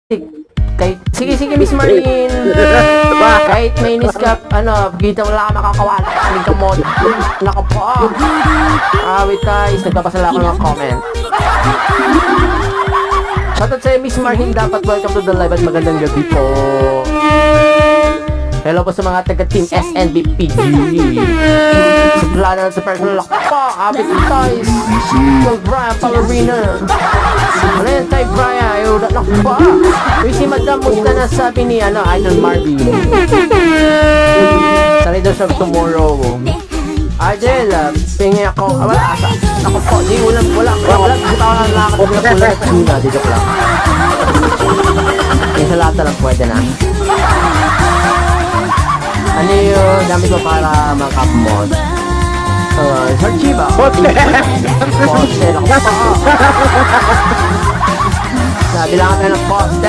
Sige, Miss Marlene. Kahit mainis ka, kita wala ka makakawala. Aling ka mo. Nako po. Wait guys, nagpapasala ako ng comment. Shoutout sa'yo, Miss Marlene. Dapat welcome to the live at magandang gabi po. Hello po sa mga taga-team SNBPG. Sa plano sa personal lock pa. Habit guys. Gold Brian Palorina. Ano yan tayo Brian? Ayaw na lock pa. Uy, si Madam Musta na sabi ni Idol Marvin. Sa Raiders of Tomorrow. Idol, pingi ako. Wala asa. Ako po, di wala. Kita ko lang nakakatulad. Tuna, dito ko lang. Yung sa lahat lang pwede na. Ano yun? Dami ko para makapmod. Sir Chiba. Poste! Ako pa. Sabi lang kami ng poste.